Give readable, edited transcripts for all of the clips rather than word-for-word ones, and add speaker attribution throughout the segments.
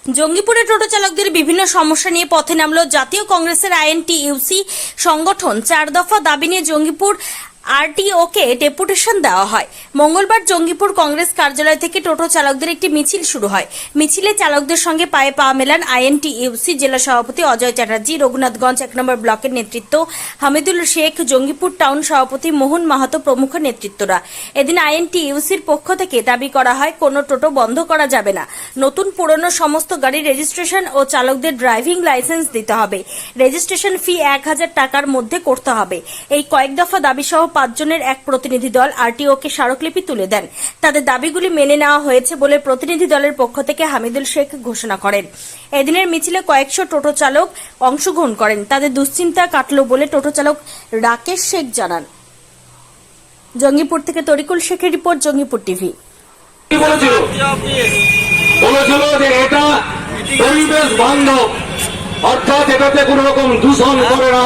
Speaker 1: জঙ্গিপুরে টোটো চালকদের বিভিন্ন সমস্যা নিয়ে পথে নামল জাতীয় কংগ্রেসের আইএনটিইউসি সংগঠন। 4 দফা দাবি নিয়ে জঙ্গিপুর আরটিওকে ডেপুটেশন দেওয়া হয়। মঙ্গলবার জঙ্গিপুর কংগ্রেস কার্যালয় থেকে টোটো চালকদের একটি মিছিল শুরু হয়। মিছিলে চালকদের সঙ্গে পায়ে পা মেলান আইএনটিইউসি জেলা সভাপতি অজয় চ্যাটার্জি, রঘুনাথগঞ্জ 1 নম্বর ব্লকের নেতৃত্ব হামিদুল শেখ, জঙ্গিপুর টাউন সভাপতি মোহন মাহাতো প্রমুখ নেতৃত্বরা। এদিন আইএনটিইউসির পক্ষ থেকে দাবি করা হয়, কোনো টোটো বন্ধ করা যাবে না। নতুন পুরনো সমস্ত গাড়ির রেজিস্ট্রেশন ও চালকদের ড্রাইভিং লাইসেন্স দিতে হবে। রেজিস্ট্রেশন ফি 1000 টাকার মধ্যে করতে হবে। এই কয়েক দফা দাবি সহ 5 জনের এক প্রতিনিধি দল আরটিওকে স্মারকলিপি তুলে দেন। তাদের দাবিগুলি মেনে নেওয়া হয়েছে বলে প্রতিনিধি দলের পক্ষ থেকে হামিদুল শেখ ঘোষণা করেন। এদিনের মিছিলে কয়েকশো টোটো চালক অংশগ্রহণ করেন। তাদের দুশ্চিন্তা কাটল বলে টোটো চালক রাকেশ শেখ জানান। জঙ্গিপুর থেকে তরিকুল শেখের রিপোর্ট, জঙ্গিপুর টিভি।
Speaker 2: বলেছিল যে এটা পরিবেশ বান্ধব, অর্থাৎ এটাতে কোন রকম দূষণ করে না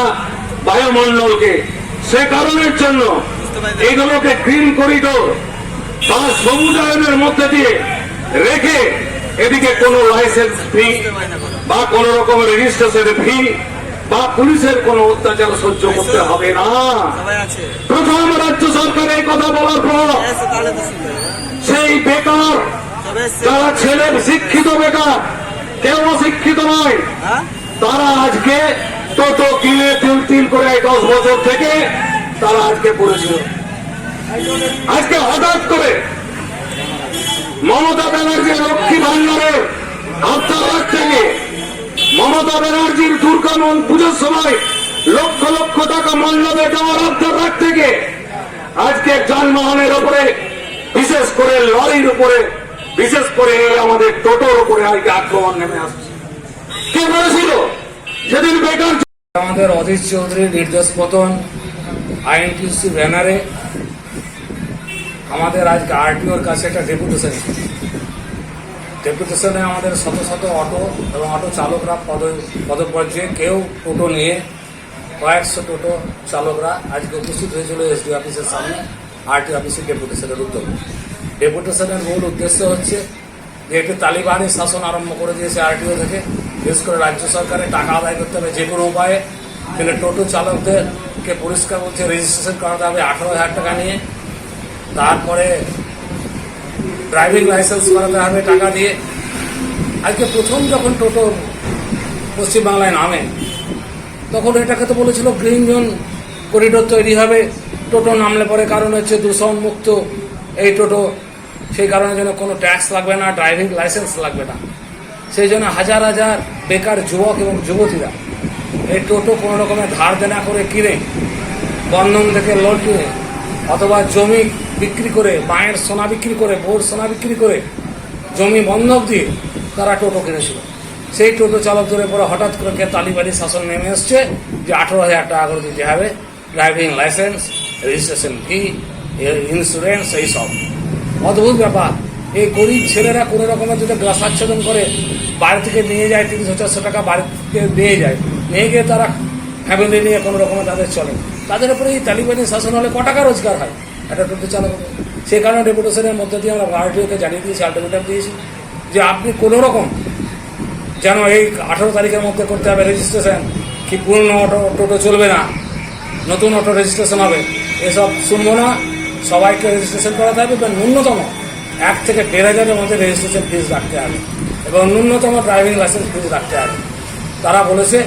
Speaker 2: বায়ুমণ্ডলকে। সে কারণের জন্য এইগুলোকে গ্রিন করিডোর বা সমুদায়নের মধ্যে দিয়ে রেখে এদিকে কোনো লাইসেন্স ফি বা কোন রকম রেজিস্ট্রেশন ফি বা পুলিশের কোন অত্যাচার সহ্য করতে হবে না। প্রথম রাজ্য সরকার এই কথা বলার পর সেই বেকার যারা ছেলে শিক্ষিত বেকার, কেউ অশিক্ষিত নয়, তারা আজকে টোটো কিনে তিল করে 10 বছর থেকে তারা আজকে পড়েছিল। আজকে হঠাৎ করে মমতা ব্যানার্জির লক্ষ্মী ভান্ডারের আত্মার থেকে, মমতা ব্যানার্জির দুর্গা পুজোর সময় লক্ষ লক্ষ টাকা মণ্ডপে দেওয়ার আত্মার থেকে আজকে যানবাহনের উপরে, বিশেষ করে লরির উপরে, বিশেষ করে আমাদের টোটোর উপরে আজকে আক্রমণ নেমে আসছে। কে বলেছিল সেদিন বেকার?
Speaker 3: আমাদের অধীর চৌধুরীর নির্দেশ পতন আইএনটিইউসি ব্যানারে আমাদের আজকে আরটিওর কাছে একটা ডেপুটেশনে আমাদের শত শত অটো এবং অটো চালকরা পদপর্যায়ে কেউ টোটো নিয়ে কয়েকশো টোটো চালকরা আজকে উপস্থিত হয়েছিল এসডি অফিসের সামনে আরটিও অফিসের ডেপুটেশনের উদ্যোগে। ডেপুটেশনের মূল উদ্দেশ্য হচ্ছে যে একটি তালিবানি শাসন আরম্ভ করে দিয়েছে আরটিও থেকে। বিশেষ করে রাজ্য সরকারের টাকা আদায় করতে হবে যে কোনো উপায়ে, কিন্তু টোটো চালকদেরকে পরিষ্কার বলছে রেজিস্ট্রেশন করাতে হবে 18,000 টাকা নিয়ে, তারপরে ড্রাইভিং লাইসেন্স করাতে হবে টাকা দিয়ে। আজকে প্রথম যখন টোটো পশ্চিমবাংলায় নামে তখন এটাকে তো বলেছিল গ্রিন জোন করিডোর তৈরি হবে, টোটো নামলে পরে কারণ হচ্ছে দূষণ মুক্ত এই টোটো, সেই কারণে যেন কোনো ট্যাক্স লাগবে না, ড্রাইভিং লাইসেন্স লাগবে না। সেই জন্য হাজার হাজার বেকার যুবক এবং যুবতীরা এই টোটো কোনো রকমের ধার দেনা করে কিনে, বন্ধন থেকে লোন কিনে অথবা জমি বিক্রি করে, মায়ের সোনা বিক্রি করে, বউর সোনা বিক্রি করে জমি বন্ধক দিয়ে তারা টোটো কিনেছিল। সেই টোটো চালকদের উপরে হঠাৎ করে তালিবানি শাসন নেমে এসছে যে 18,000 টাকা করে দিতে হবে, driving licence, registration fee, insurance, এইসব অদ্ভুত ব্যাপার। এই গরিব ছেলেরা কোনো রকমের যদি গ্লাস আচ্ছাদন করে বাড়ি থেকে নিয়ে যায়, 300-400 টাকা বাড়িতে দিয়ে যায়, নিয়ে গিয়ে তারা ফ্যামিলি নিয়ে কোনো রকমের তাদের চলে। তাদের উপরে এই তালিবানি শাসন হলে ক টাকা রোজগার হয় একটা টোটো চালক? সেই কারণে ডেপুটেশনের মধ্যে দিয়ে আমরা আরটিওকে জানিয়ে দিয়েছি, আলটিমেটাম দিয়েছি যে আপনি কোনো রকম যেন এই 18 তারিখের মধ্যে করতে হবে রেজিস্ট্রেশন, কি পুরনো টোটো চলবে না, নতুন অটো রেজিস্ট্রেশন হবে, এসব শুনবো না। সবাইকে রেজিস্ট্রেশন করাতে হবে এবং ন্যূনতম 1 থেকে 1,500-এর মধ্যে রেজিস্ট্রেশন ফিস রাখতে হবে এবং ন্যূনতম ড্রাইভিং লাইসেন্স ফিস রাখতে হবে। তারা বলেছে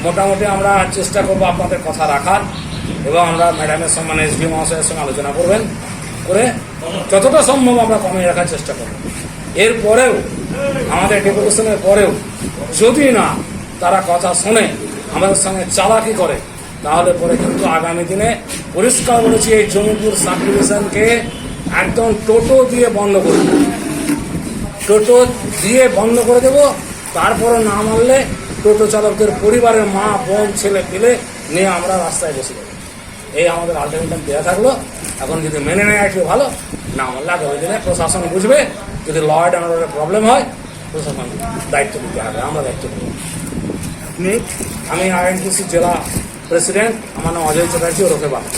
Speaker 3: মোটামুটি আমরা চেষ্টা করবো আপনাদের কথা রাখার, এবং আমরা ম্যাডামের সম্মানে এসডি মহাশয়ের সঙ্গে আলোচনা করবেন, করে যতটা সম্ভব আমরা কমিয়ে রাখার চেষ্টা করব। এরপরেও আমাদের ডেপুটেশনের পরেও যদি না তারা কথা শোনে, আমাদের সঙ্গে চালাকি করে, তাহলে পরে কিন্তু আগামী দিনে পরিষ্কার বলেছি এই জঙ্গিপুর সাব ডিভিশনকে একদম টোটো দিয়ে বন্ধ করে দেব, টোটো দিয়ে বন্ধ করে দেব। তারপরে না মানলে টোটো চালকদের পরিবারের মা, বোন, ছেলে পেলে নিয়ে আমরা রাস্তায় বসে দেবো। এই আমাদের আলটিমেটাম দেওয়া থাকলো। এখন যদি মেনে নেয় একটু ভালো, না মানলে আগামী দিনে প্রশাসন বুঝবে। যদি ল অ্যান্ড অর্ডারের প্রবলেম হয় প্রশাসন দায়িত্ব নিতে হবে, আমরা দায়িত্ব নেব। আমি আইএনটিইউসি জেলা প্রেসিডেন্ট, আমার নাম অজয় চ্যাটার্জি, ওরফে বাবা।